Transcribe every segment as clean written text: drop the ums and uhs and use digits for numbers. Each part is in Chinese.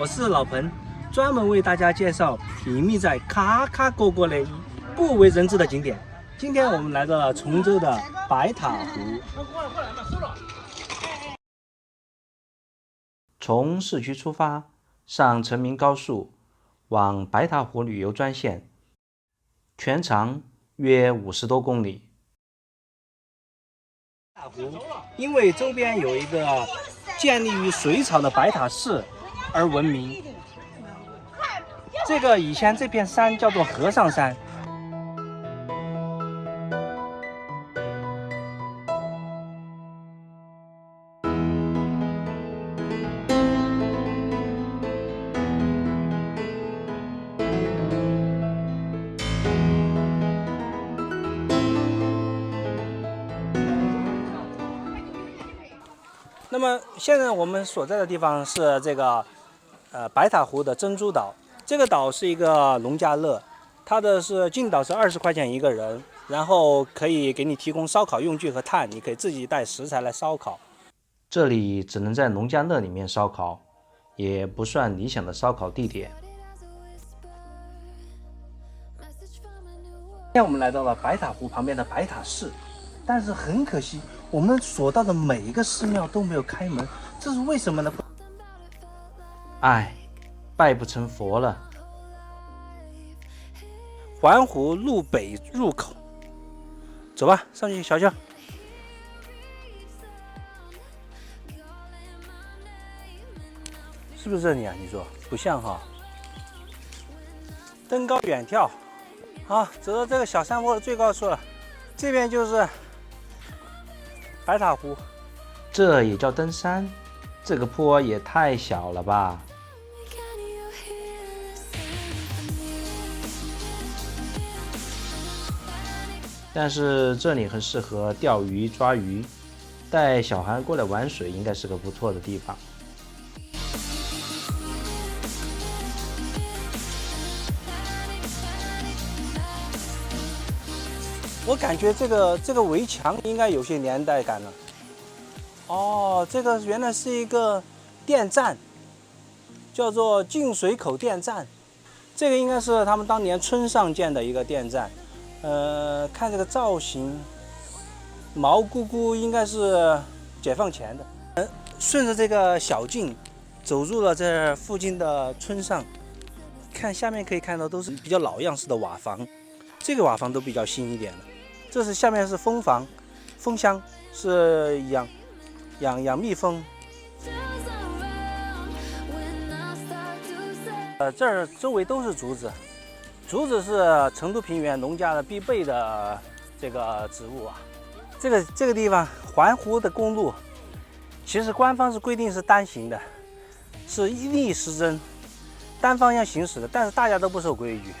我是老彭，专门为大家介绍隐秘在卡卡角角内不为人知的景点。今天我们来到了崇州的白塔湖。从市区出发，上成名高速，往白塔湖旅游专线，全长约50多公里。白塔湖因为周边有一个建立于隋朝的白塔寺而闻名。这个以前这片山叫做和尚山。那么现在我们所在的地方是这个白塔湖的珍珠岛。这个岛是一个农家乐，它的进岛是20块钱一个人，然后可以给你提供烧烤用具和炭，你可以自己带食材来烧烤。这里只能在农家乐里面烧烤，也不算理想的烧烤地点。今天我们来到了白塔湖旁边的白塔寺，但是很可惜，我们所到的每一个寺庙都没有开门，这是为什么呢？哎，拜不成佛了。环湖路北入口，走吧，上去瞧瞧。是不是这里啊？你说不像哈。登高远眺，好，走到这个小山坡的最高处了，这边就是白塔湖。这也叫登山？这个坡也太小了吧！但是这里很适合钓鱼抓鱼，带小孩过来玩水应该是个不错的地方。我感觉这个围墙应该有些年代感了。哦，这个原来是一个电站，叫做净水口电站。这个应该是他们当年村上建的一个电站。看这个造型，毛乎乎，应该是解放前的。顺着这个小径，走入了这附近的村上。看下面可以看到都是比较老样式的瓦房，这个瓦房都比较新一点的。这是下面是蜂房，蜂箱是养蜜蜂。这儿周围都是竹子。竹子是成都平原农家的必备的这个植物啊。这个地方环湖的公路，其实官方是规定是单行的，是逆时针单方向行驶的，但是大家都不守规矩，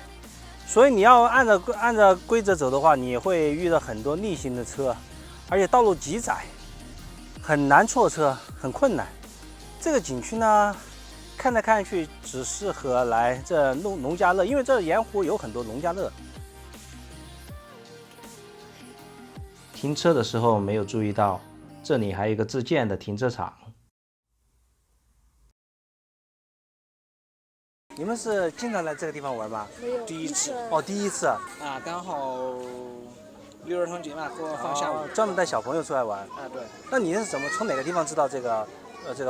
所以你要按照规则走的话，你会遇到很多逆行的车，而且道路极窄，很难错车，很困难。这个景区呢，看来看去只适合来这农家乐，因为这沿湖有很多农家乐。停车的时候没有注意到，这里还有一个自建的停车场。你们是经常来这个地方玩吗？没有，第一次。哦，第一次啊，刚好6儿童节嘛，或放下午，专门带小朋友出来玩。啊，对。那你是从哪个地方知道这个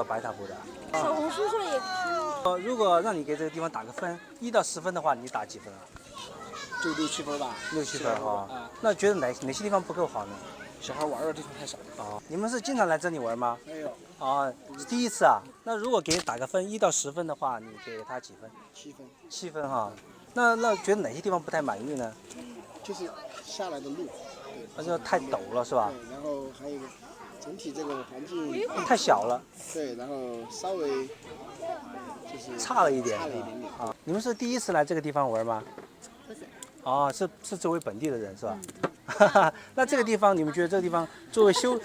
白塔湖的？小红书上也看。如果让你给这个地方打个分，1到10分的话，你打几分啊？就6、7分吧。6、7分哈。啊。那觉得哪些地方不够好呢？小孩玩的地方太少。哦，你们是经常来这里玩吗？没有。哦，是第一次啊。那如果给你打个分，1到10分的话，你给他几分？7分。7分哈。那觉得哪些地方不太满意呢？就是下来的路，那就太陡了是吧？对，然后还有一个整体这个环境太小了。对，然后稍微就是差了一点。差了一点点。啊，你们是第一次来这个地方玩吗？不是。哦，是周围本地的人是吧？那这个地方，你们觉得这个地方作为休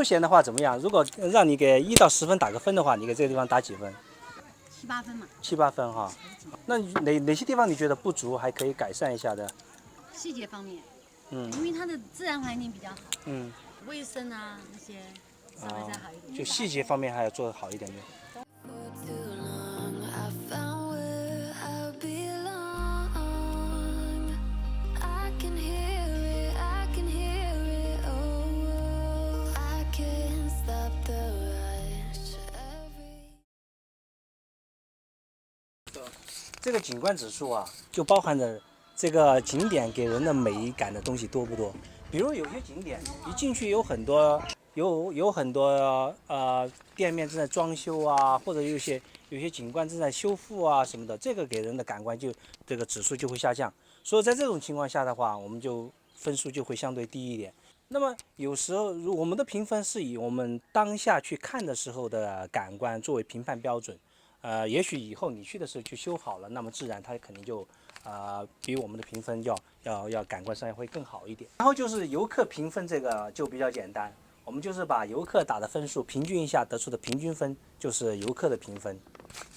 闲的话怎么样？如果让你给1到10分打个分的话，你给这个地方打几分？7、8分嘛。7、8分哈。那哪些地方你觉得不足，还可以改善一下的？细节方面，因为它的自然环境比较好，卫生啊那些稍微再好一点。就细节方面还要做得好一点点。 For too long, I found where I belong. I can hear it, I can hear it. Oh, I can't stop the rush. Every 这个景观指数啊，就包含着这个景点给人的美感的东西多不多？比如有些景点一进去有很多店面正在装修啊，或者有些景观正在修复啊什么的，这个给人的感官就这个指数就会下降。所以在这种情况下的话，我们就分数就会相对低一点。那么有时候我们的评分是以我们当下去看的时候的感官作为评判标准。也许以后你去的时候去修好了，那么自然它肯定就比我们的评分要感官上会更好一点。然后就是游客评分，这个就比较简单，我们就是把游客打的分数平均一下，得出的平均分就是游客的评分。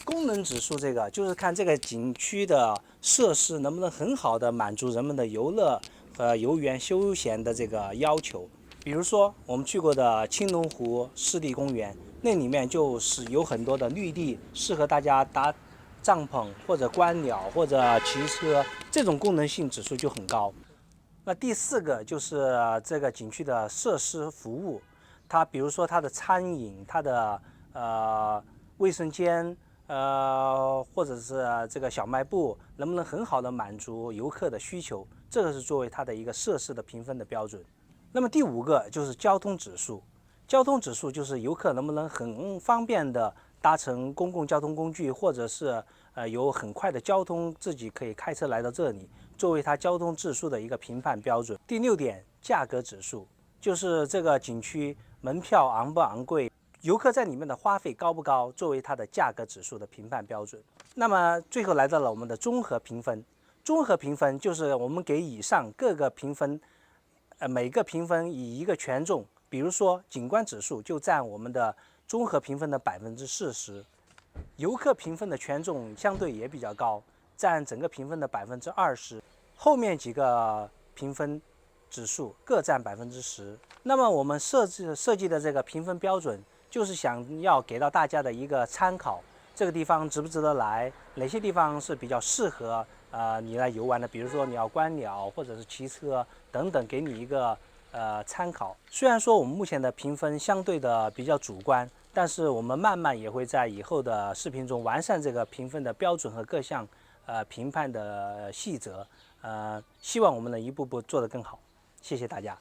功能指数这个就是看这个景区的设施能不能很好的满足人们的游乐和游园休闲的这个要求。比如说我们去过的青龙湖湿地公园，那里面就是有很多的绿地，适合大家搭帐篷或者观鸟或者骑车，这种功能性指数就很高。那第4个就是这个景区的设施服务，它比如说它的餐饮，它的卫生间，或者是这个小卖部，能不能很好的满足游客的需求，这个是作为它的一个设施的评分的标准。那么第5个就是交通指数，交通指数就是游客能不能很方便的搭乘公共交通工具，或者是有很快的交通，自己可以开车来到这里，作为它交通指数的一个评判标准。第6点，价格指数，就是这个景区门票昂不昂贵，游客在里面的花费高不高，作为它的价格指数的评判标准。那么最后来到了我们的综合评分，综合评分就是我们给以上各个评分，每个评分以一个权重，比如说景观指数就占我们的综合评分的40%，游客评分的权重相对也比较高，占整个评分的20%，后面几个评分指数各占10%。那么我们设计的这个评分标准，就是想要给到大家的一个参考，这个地方值不值得来，哪些地方是比较适合你来游玩的，比如说你要观鸟或者是骑车等等，给你一个参考。虽然说我们目前的评分相对的比较主观，但是我们慢慢也会在以后的视频中完善这个评分的标准和各项评判的细则，希望我们能一步步做得更好。谢谢大家。